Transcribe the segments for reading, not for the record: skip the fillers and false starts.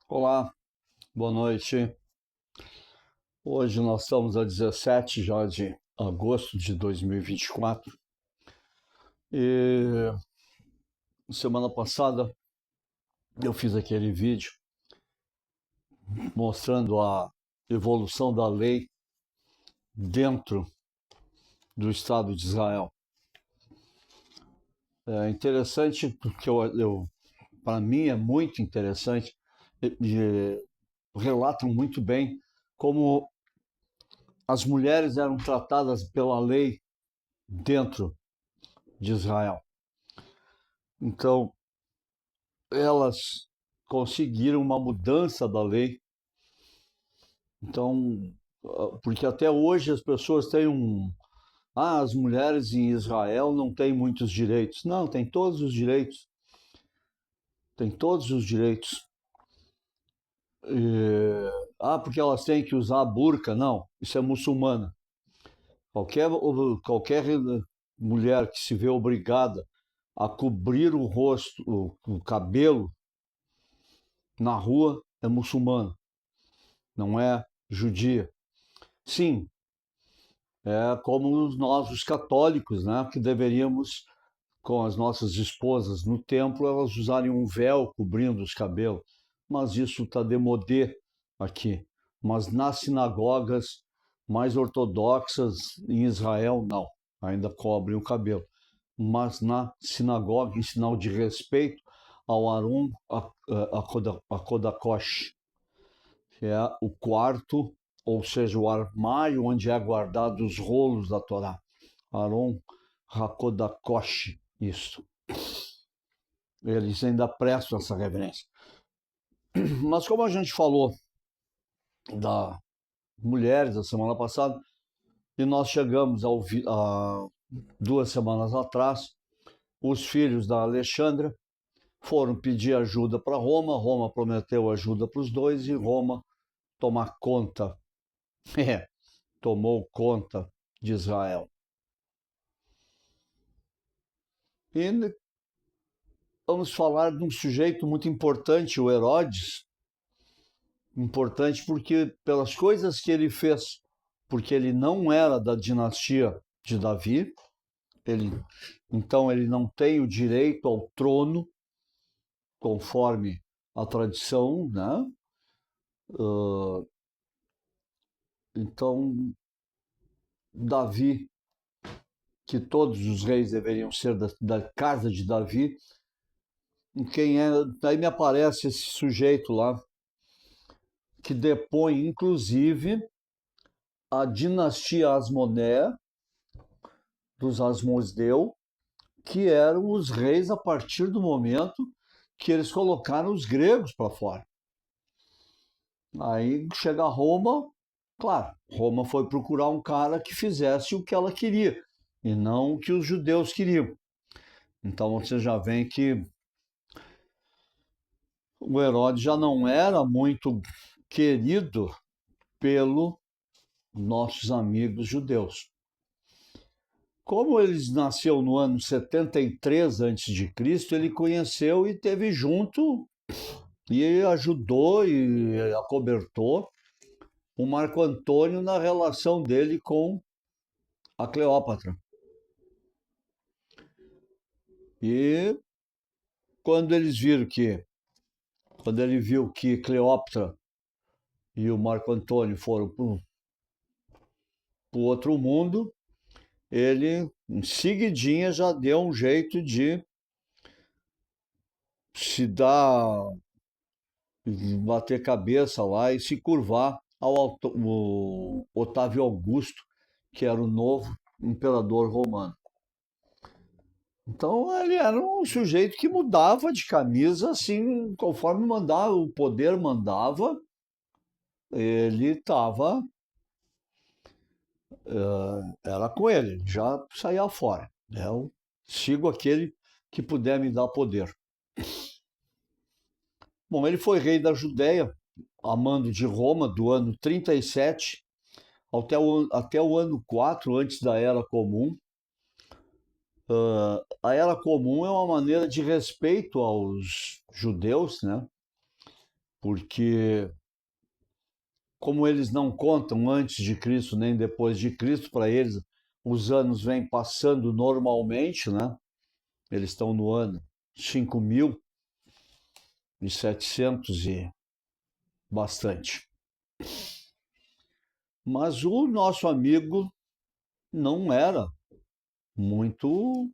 Olá, boa noite. Hoje nós estamos a 17 já de agosto de 2024 e semana passada eu fiz aquele vídeo mostrando a evolução da lei dentro do Estado de Israel. É interessante porque para mim é muito interessante e relatam muito bem como as mulheres eram tratadas pela lei dentro de Israel. Então, elas conseguiram uma mudança da lei. Então, porque até hoje as pessoas têm as mulheres em Israel não têm muitos direitos. Não, tem todos os direitos. Tem todos os direitos. Porque elas têm que usar burca. Não, isso é muçulmana. Qualquer mulher que se vê obrigada a cobrir o rosto, o cabelo na rua é muçulmana, não é judia. Sim, é como nós, os católicos, né, que deveríamos, com as nossas esposas no templo, elas usarem um véu cobrindo os cabelos. Mas isso está demodé aqui. Mas nas sinagogas mais ortodoxas em Israel, não, ainda cobrem o cabelo. Mas na sinagoga, em sinal de respeito ao Arum Kodakosh, que é o quarto, ou seja, o armário onde é guardado os rolos da Torá. Aron Hakodakosh, isso. Eles ainda prestam essa reverência. Mas como a gente falou da mulheres da semana passada, e nós chegamos a 2 semanas atrás, os filhos da Alexandra foram pedir ajuda para Roma, Roma prometeu ajuda para os dois e Roma tomar conta, tomou conta de Israel. E vamos falar de um sujeito muito importante, o Herodes. Importante porque pelas coisas que ele fez, porque ele não era da dinastia de Davi, então ele não tem o direito ao trono, conforme a tradição, né? Então, Davi, que todos os reis deveriam ser da casa de Davi, quem é? Aí me aparece esse sujeito lá, que depõe, inclusive, a dinastia Asmoneia, dos Asmozdeu, que eram os reis a partir do momento que eles colocaram os gregos para fora. Aí chega Roma, claro, Roma foi procurar um cara que fizesse o que ela queria e não o que os judeus queriam. Então você já vê que o Herodes já não era muito querido pelos nossos amigos judeus. Como ele nasceu no ano 73 a.C., ele conheceu e teve junto e ajudou e acobertou o Marco Antônio na relação dele com a Cleópatra. E quando ele viu que Cleópatra e o Marco Antônio foram para o outro mundo, ele em seguidinha já deu um jeito de se dar, bater cabeça lá e se curvar ao Otávio Augusto, que era o novo imperador romano. Então ele era um sujeito que mudava de camisa assim, conforme mandava, o poder mandava, ele estava, era com ele, já saía fora. Eu sigo aquele que puder me dar poder. Bom, ele foi rei da Judéia, a mando de Roma, do ano 37 até o ano 4 antes da Era Comum. A Era Comum é uma maneira de respeito aos judeus, né? porque como eles não contam antes de Cristo nem depois de Cristo, para eles os anos vêm passando normalmente, né? Eles estão no ano 5.700 e bastante. Mas o nosso amigo não era muito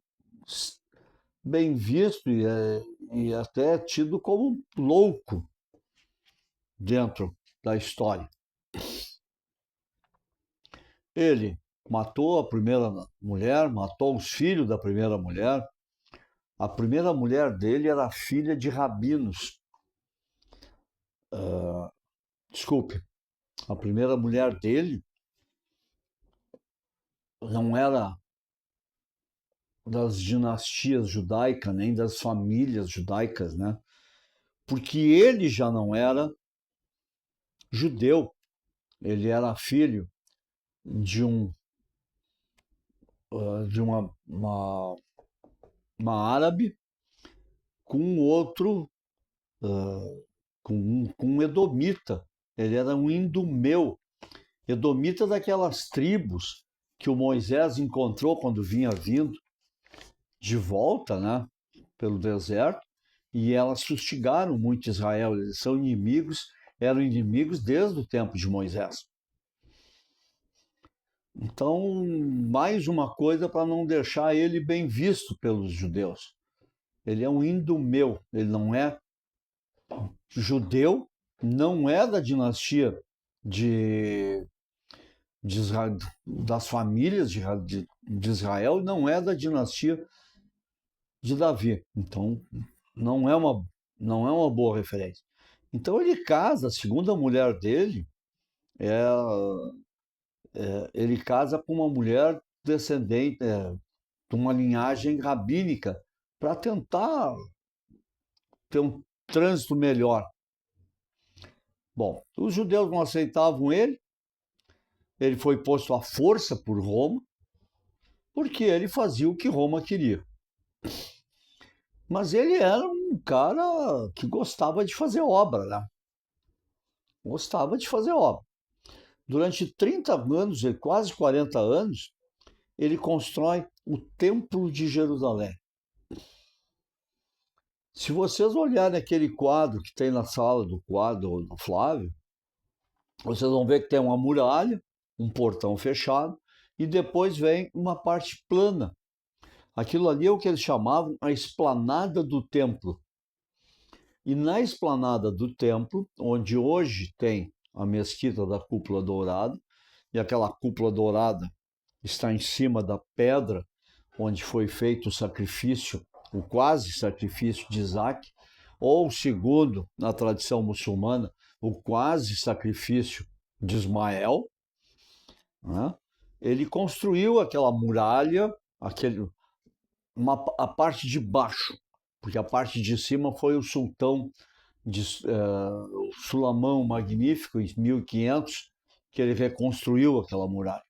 bem visto e até tido como louco dentro da história. Ele matou a primeira mulher, matou os filhos da primeira mulher. A primeira mulher dele era filha de rabinos. Desculpe, a primeira mulher dele não era das dinastias judaicas, nem das famílias judaicas, né? Porque ele já não era judeu, ele era filho de de uma árabe com outro, com um edomita. Ele era um indumeu, edomita daquelas tribos que o Moisés encontrou quando vinha vindo de volta, né, pelo deserto, e elas fustigaram muito Israel. Eles são inimigos, eram inimigos desde o tempo de Moisés. Então, mais uma coisa para não deixar ele bem visto pelos judeus. Ele é um indumeu, ele não é judeu, não é da dinastia de Israel, das famílias de Israel, não é da dinastia de Davi. Então, não é uma boa referência. Então, ele casa, a segunda mulher dele, ele casa com uma mulher descendente de uma linhagem rabínica para tentar ter um trânsito melhor. Bom, os judeus não aceitavam ele foi posto à força por Roma, porque ele fazia o que Roma queria. Mas ele era um cara que gostava de fazer obra, né? Gostava de fazer obra. Durante 30 anos, quase 40 anos, ele constrói o Templo de Jerusalém. Se vocês olharem aquele quadro que tem na sala do quadro do Flávio, vocês vão ver que tem uma muralha, um portão fechado, e depois vem uma parte plana. Aquilo ali é o que eles chamavam a esplanada do templo. E na esplanada do templo, onde hoje tem a mesquita da Cúpula Dourada, e aquela cúpula dourada está em cima da pedra onde foi feito o sacrifício, o quase sacrifício de Isaac, ou segundo, na tradição muçulmana, o quase sacrifício de Ismael, né? Ele construiu aquela muralha, a parte de baixo, porque a parte de cima foi o sultão Sulamão Magnífico, em 1500, que ele reconstruiu aquela muralha.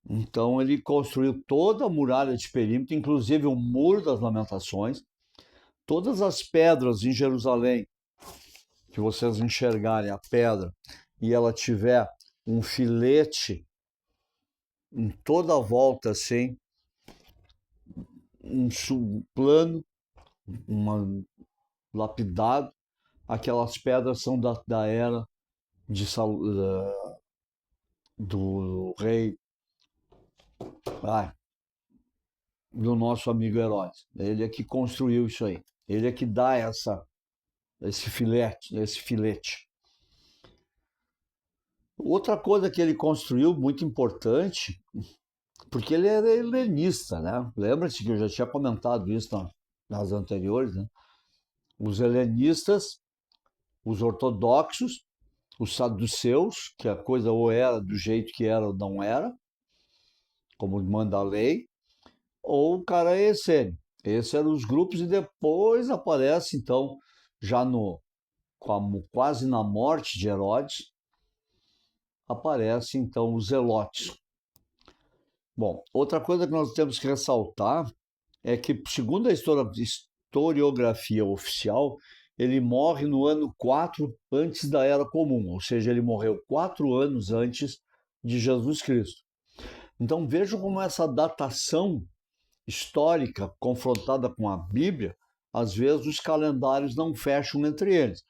Então ele construiu toda a muralha de perímetro, inclusive o Muro das Lamentações. Todas as pedras em Jerusalém, que vocês enxergarem a pedra, e ela tiver um filete em toda a volta, assim, um plano, lapidado, aquelas pedras são da era do rei, do nosso amigo Herodes. Ele é que construiu isso aí. Ele é que dá esse filete. Outra coisa que ele construiu, muito importante, porque ele era helenista, né? Lembra-se que eu já tinha comentado isso nas anteriores, né? Os helenistas, os ortodoxos, os saduceus, que a coisa ou era do jeito que era ou não era, como manda a lei, ou o cara é essênio. Esses eram os grupos e depois aparece, então, já quase na morte de Herodes, aparece, então, os zelotes. Bom, outra coisa que nós temos que ressaltar é que, segundo a historiografia oficial, ele morre no ano 4 antes da Era Comum, ou seja, ele morreu 4 anos antes de Jesus Cristo. Então vejam como essa datação histórica confrontada com a Bíblia, às vezes os calendários não fecham entre eles.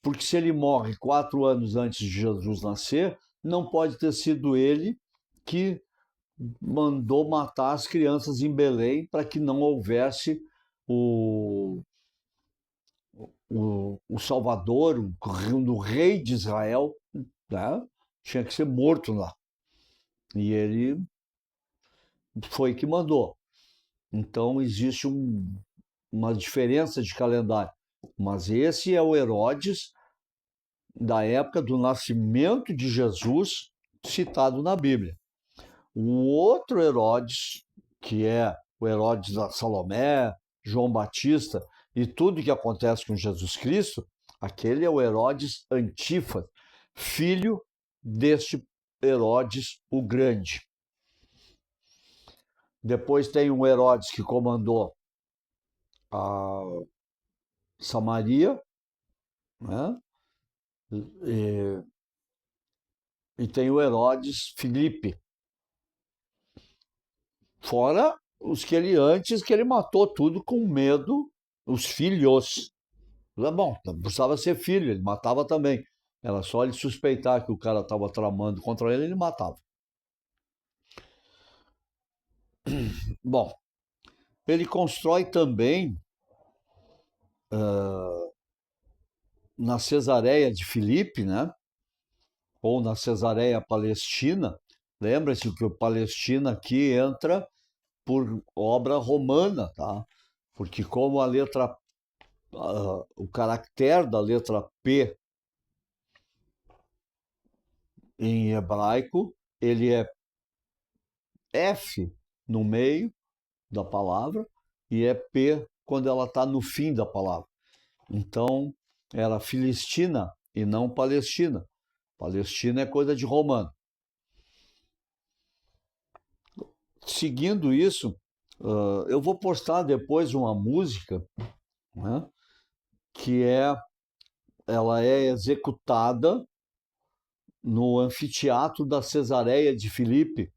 Porque se ele morre 4 anos antes de Jesus nascer, não pode ter sido ele que mandou matar as crianças em Belém para que não houvesse o, o Salvador, o rei de Israel, né? Tinha que ser morto lá. E ele foi que mandou. Então existe uma diferença de calendário. Mas esse é o Herodes da época do nascimento de Jesus, citado na Bíblia. O outro Herodes, que é o Herodes da Salomé, João Batista e tudo que acontece com Jesus Cristo, aquele é o Herodes Antipas, filho deste Herodes o Grande. Depois tem um Herodes que comandou a Samaria, né? E tem o Herodes Filipe. Fora os que ele antes, que ele matou tudo com medo, os filhos. Bom, não precisava ser filho, ele matava também. Era só ele suspeitar que o cara estava tramando contra ele, ele matava. Bom, ele constrói também na Cesareia de Filipe, né? Ou na Cesareia Palestina. Lembra-se que o Palestina aqui entra por obra romana, tá? Porque como a letra, o caractere da letra P em hebraico, ele é F no meio da palavra e é P quando ela está no fim da palavra. Então, era Filistina e não Palestina. Palestina é coisa de romano. Seguindo isso, eu vou postar depois uma música, né, que ela é executada no anfiteatro da Cesareia de Filipe,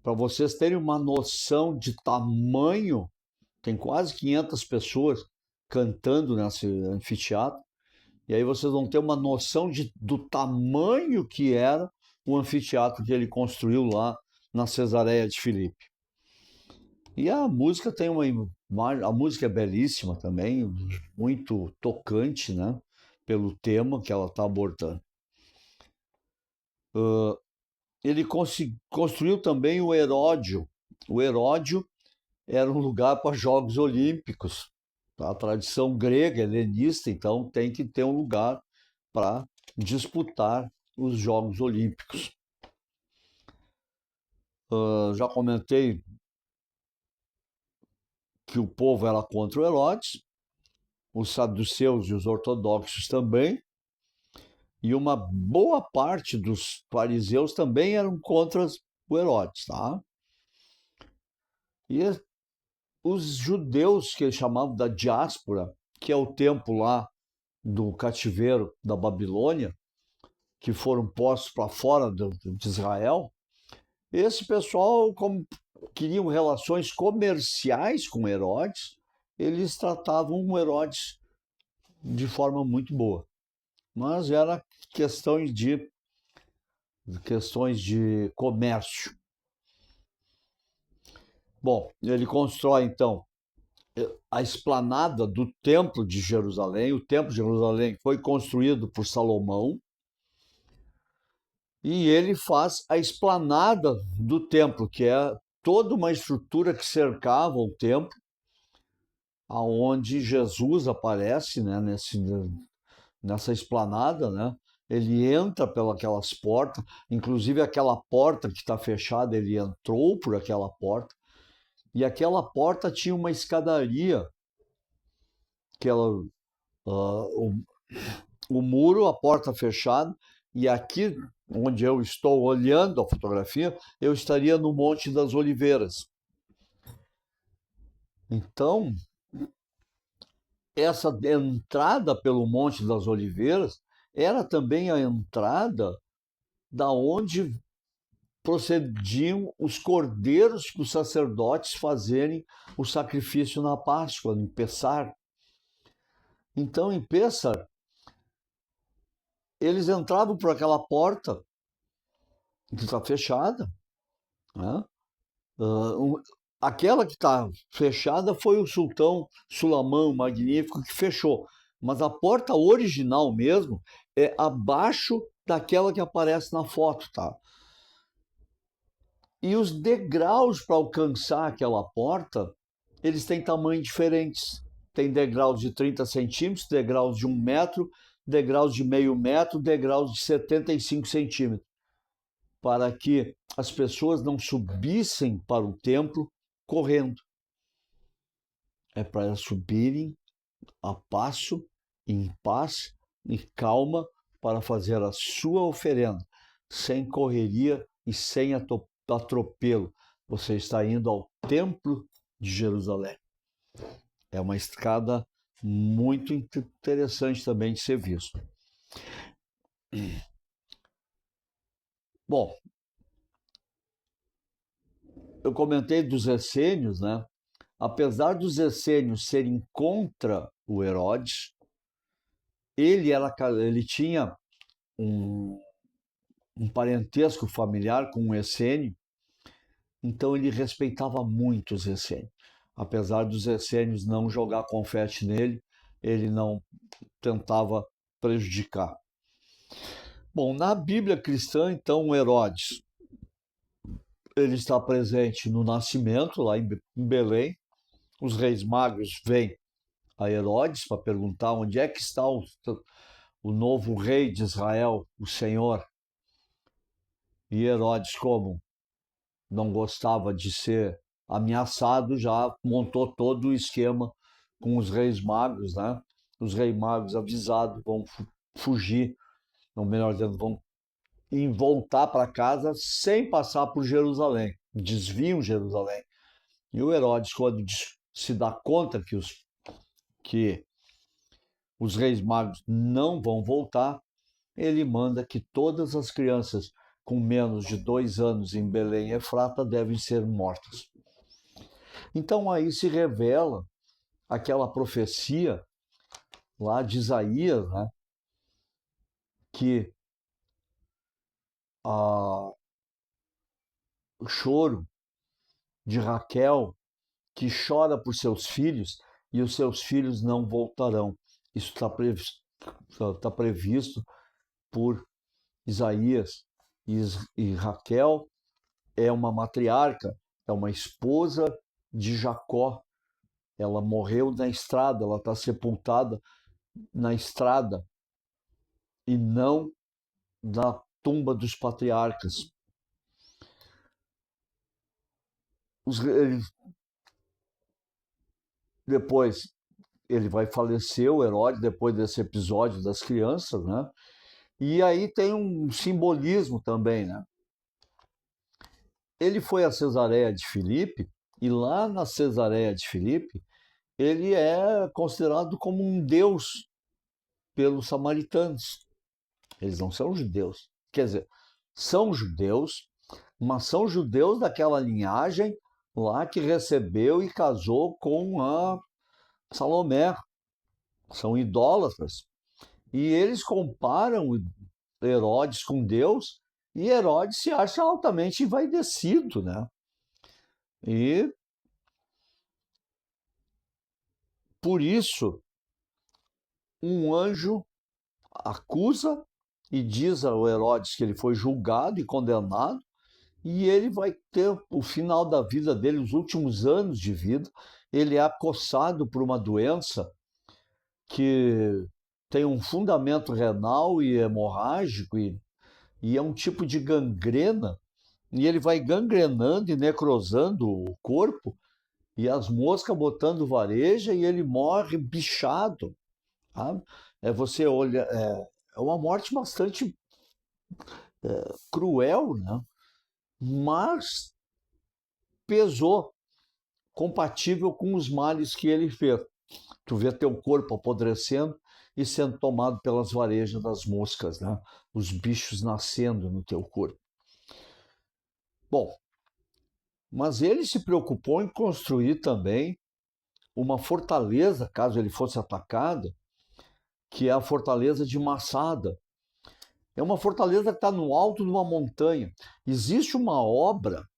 para vocês terem uma noção de tamanho. Tem quase 500 pessoas cantando nesse anfiteatro, e aí vocês vão ter uma noção do tamanho que era o anfiteatro que ele construiu lá na Cesareia de Filipe. E a música tem a música é belíssima também, muito tocante, né? Pelo tema que ela está abordando. Ele construiu também o Heródio. O Heródio era um lugar para Jogos Olímpicos. A tradição grega, helenista, então tem que ter um lugar para disputar os Jogos Olímpicos. Já comentei que o povo era contra o Herodes, os saduceus e os ortodoxos também, e uma boa parte dos fariseus também eram contra o Herodes, tá? E os judeus, que eles chamavam da diáspora, que é o tempo lá do cativeiro da Babilônia, que foram postos para fora de Israel, esse pessoal, como queriam relações comerciais com Herodes, eles tratavam o Herodes de forma muito boa. Mas era questões de comércio. Bom, ele constrói então a esplanada do Templo de Jerusalém. O Templo de Jerusalém foi construído por Salomão. E ele faz a esplanada do templo, que é toda uma estrutura que cercava o templo, aonde Jesus aparece, né, nessa esplanada, né? Ele entra pelas portas, inclusive aquela porta que está fechada, ele entrou por aquela porta, e aquela porta tinha uma escadaria, que ela, o muro, a porta fechada, e aqui onde eu estou olhando a fotografia, eu estaria no Monte das Oliveiras. Então, essa entrada pelo Monte das Oliveiras era também a entrada da onde procediam os cordeiros para os sacerdotes fazerem o sacrifício na Páscoa, em Pessar. Então, em Pessar, eles entravam por aquela porta que está fechada, né? Aquela que está fechada foi o sultão Sulamã Magnífico que fechou, mas a porta original mesmo é abaixo daquela que aparece na foto, tá? E os degraus para alcançar aquela porta, eles têm tamanhos diferentes. Tem degraus de 30 centímetros, degraus de 1 metro, degraus de meio metro, degraus de 75 centímetros, para que as pessoas não subissem para o templo correndo. É para elas subirem a passo, em paz e calma, para fazer a sua oferenda, sem correria e sem atropelo. Você está indo ao templo de Jerusalém. É uma escada muito interessante também de ser visto. Bom, eu comentei dos essênios, né? Apesar dos essênios serem contra o Herodes, ele tinha um parentesco familiar com o essênio, então ele respeitava muito os essênios. Apesar dos essênios não jogar confete nele, ele não tentava prejudicar. Bom, na Bíblia cristã, então, Herodes, ele está presente no nascimento, lá em Belém. Os reis magos vêm a Herodes para perguntar onde é que está o novo rei de Israel, o Senhor. E Herodes, como não gostava de ser ameaçado, já montou todo o esquema com os reis magos, né? Os reis magos avisados vão fugir, ou melhor dizendo, vão voltar para casa sem passar por Jerusalém, desviam Jerusalém. E o Herodes, quando se dá conta que os reis magos não vão voltar, ele manda que todas as crianças com menos de 2 anos em Belém e Efrata devem ser mortas. Então aí se revela aquela profecia lá de Isaías, né, que o choro de Raquel, que chora por seus filhos e os seus filhos não voltarão. Isso está previsto por Isaías. E Raquel é uma matriarca, é uma esposa de Jacó. Ela morreu na estrada, ela está sepultada na estrada e não na tumba dos patriarcas. Depois ele vai falecer, o Herodes, depois desse episódio das crianças, né? E aí tem um simbolismo também, né? Ele foi a Cesareia de Filipe e lá na Cesareia de Filipe ele é considerado como um deus pelos samaritanos. Eles não são judeus. Quer dizer, são judeus, mas são judeus daquela linhagem lá que recebeu e casou com a Salomé. São idólatras. E eles comparam Herodes com Deus e Herodes se acha altamente envaidecido, né? E por isso um anjo acusa e diz ao Herodes que ele foi julgado e condenado e ele vai ter o final da vida dele, os últimos anos de vida, ele é acossado por uma doença que tem um fundamento renal e hemorrágico e é um tipo de gangrena, e ele vai gangrenando e necrosando o corpo, e as moscas botando vareja, e ele morre bichado. Sabe? Você olha, é uma morte bastante cruel, né? Mas pesou, compatível com os males que ele fez. Tu vê teu corpo apodrecendo e sendo tomado pelas varejas das moscas, né? Os bichos nascendo no teu corpo. Bom, mas ele se preocupou em construir também uma fortaleza, caso ele fosse atacado, que é a fortaleza de Massada. É uma fortaleza que está no alto de uma montanha. Existe uma obra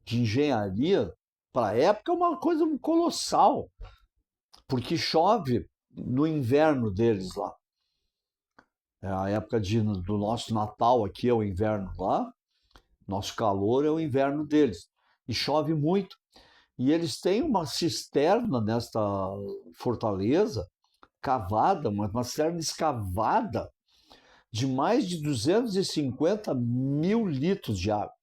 de engenharia, para a época, é uma coisa colossal, porque chove no inverno deles lá. É a época do nosso Natal aqui é o inverno lá, nosso calor é o inverno deles. E chove muito. E eles têm uma cisterna nesta fortaleza, cavada, uma cisterna escavada, de mais de 250 mil litros de água.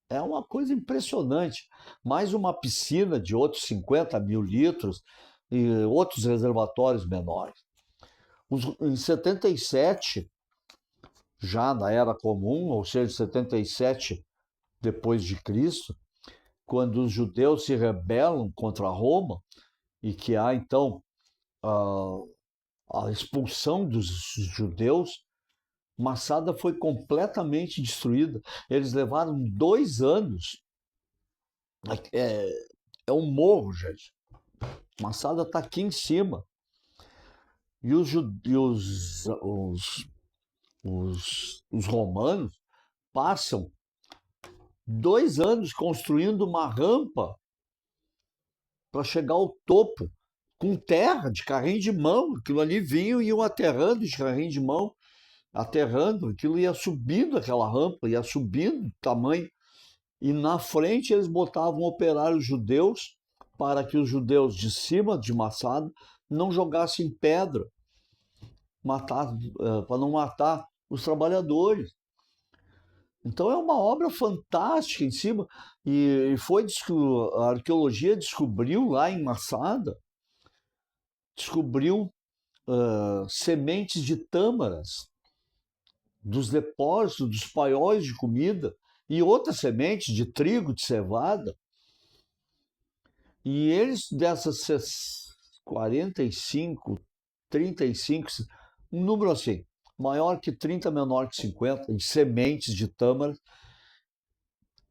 É uma coisa impressionante. Mais uma piscina de outros 50 mil litros e outros reservatórios menores. Em 77, já na Era Comum, ou seja, 77 depois de Cristo, quando os judeus se rebelam contra Roma e que há então a expulsão dos judeus, Massada foi completamente destruída. Eles levaram 2 anos. É um morro, gente. Massada está aqui em cima. E os romanos passam 2 anos construindo uma rampa para chegar ao topo, com terra, de carrinho de mão. Aquilo ali vinham e iam aterrando de carrinho de mão, aterrando. Aquilo ia subindo aquela rampa, ia subindo o tamanho. E na frente eles botavam operários judeus para que os judeus de cima de Massada não jogassem pedra, para não matar os trabalhadores. Então é uma obra fantástica em cima, e a arqueologia descobriu lá em Massada, descobriu sementes de tâmaras dos depósitos, dos paióis de comida, e outras sementes de trigo, de cevada. E eles, dessas 45, 35, um número assim, maior que 30, menor que 50, de sementes de tâmara,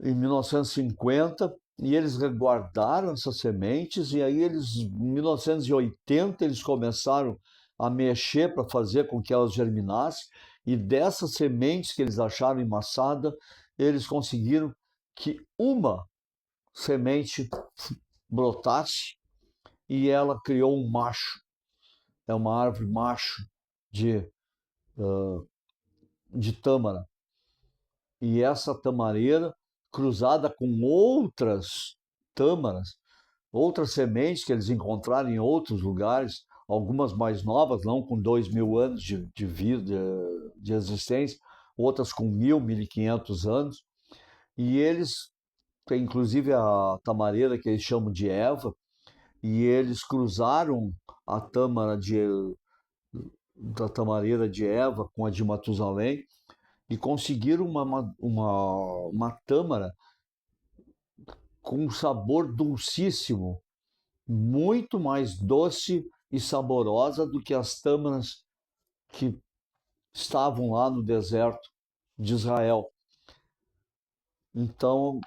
em 1950, e eles guardaram essas sementes, e aí em 1980, eles começaram a mexer para fazer com que elas germinassem, e dessas sementes que eles acharam em Massada, eles conseguiram que uma semente brotasse e ela criou um macho. É uma árvore macho de, de tâmara. E essa tamareira, cruzada com outras tâmaras, outras sementes que eles encontraram em outros lugares, algumas mais novas, não com 2.000 anos de vida, de existência, outras com 1.000, 1.500 anos. E eles têm inclusive a tamareira que eles chamam de Eva, e eles cruzaram a da tamareira de Eva com a de Matusalém e conseguiram uma tâmara com um sabor dulcíssimo, muito mais doce e saborosa do que as tâmaras que estavam lá no deserto de Israel. Então,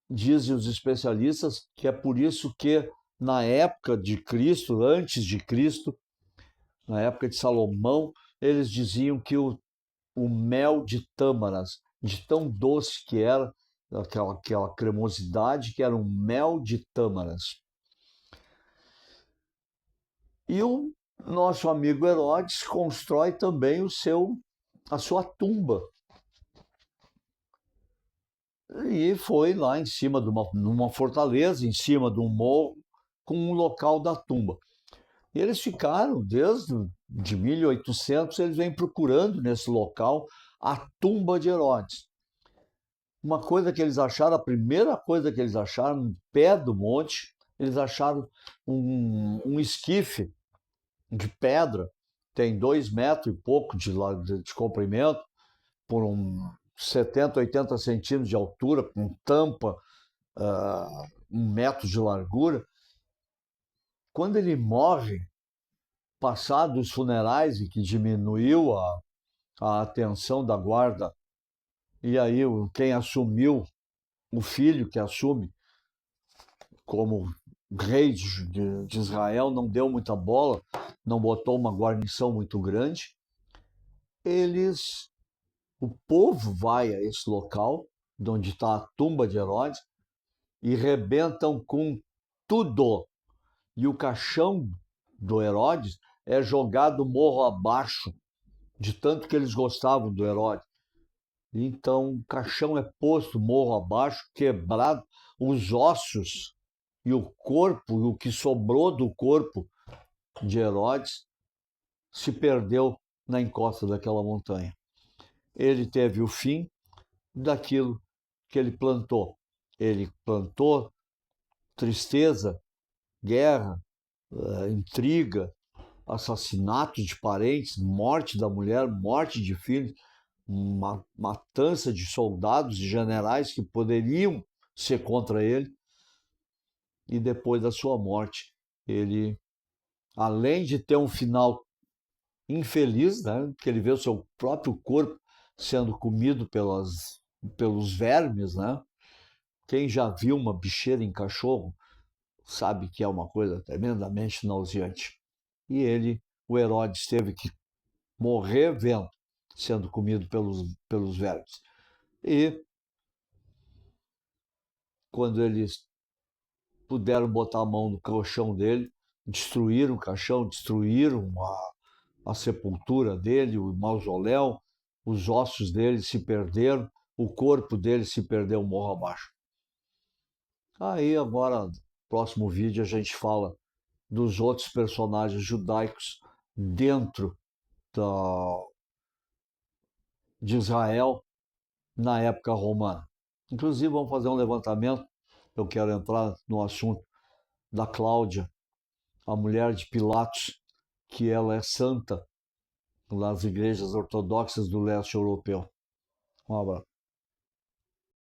dizem os especialistas que é por isso que na época de Cristo, antes de Cristo, na época de Salomão, eles diziam que o mel de tâmaras, de tão doce que era, aquela cremosidade, que era um mel de tâmaras. E o nosso amigo Herodes constrói também a sua tumba. E foi lá em cima numa fortaleza, em cima de um morro, com um local da tumba. E eles ficaram, desde de 1800, eles vêm procurando nesse local a tumba de Herodes. Uma coisa que eles acharam, a primeira coisa que eles acharam, no pé do monte, eles acharam um esquife de pedra, tem 2 metros e pouco de comprimento, por 70, 80 centímetros de altura, com tampa, 1 metro de largura, quando ele morre, passados os funerais e que diminuiu a atenção da guarda, e aí quem assumiu, o filho que assume como rei de Israel, não deu muita bola, não botou uma guarnição muito grande, o povo vai a esse local, de onde está a tumba de Herodes, e rebentam com tudo. E o caixão do Herodes é jogado morro abaixo, de tanto que eles gostavam do Herodes. Então o caixão é posto morro abaixo, quebrado, os ossos e o corpo, o que sobrou do corpo de Herodes, se perdeu na encosta daquela montanha. Ele teve o fim daquilo que ele plantou. Ele plantou tristeza, guerra, intriga, assassinato de parentes, morte da mulher, morte de filhos, matança de soldados e generais que poderiam ser contra ele. E depois da sua morte, ele, além de ter um final infeliz, né, que ele vê o seu próprio corpo sendo comido pelos vermes, né? Quem já viu uma bicheira em cachorro sabe que é uma coisa tremendamente nauseante. E ele, o Herodes, teve que morrer vendo, sendo comido pelos vermes. E quando eles puderam botar a mão no caixão dele, destruíram o caixão, destruíram a sepultura dele, o mausoléu, os ossos dele se perderam, o corpo dele se perdeu morro abaixo. Aí agora, no próximo vídeo, a gente fala dos outros personagens judaicos dentro de Israel na época romana. Inclusive, vamos fazer um levantamento. Eu quero entrar no assunto da Cláudia, a mulher de Pilatos, que ela é santa nas igrejas ortodoxas do leste europeu. Um abraço.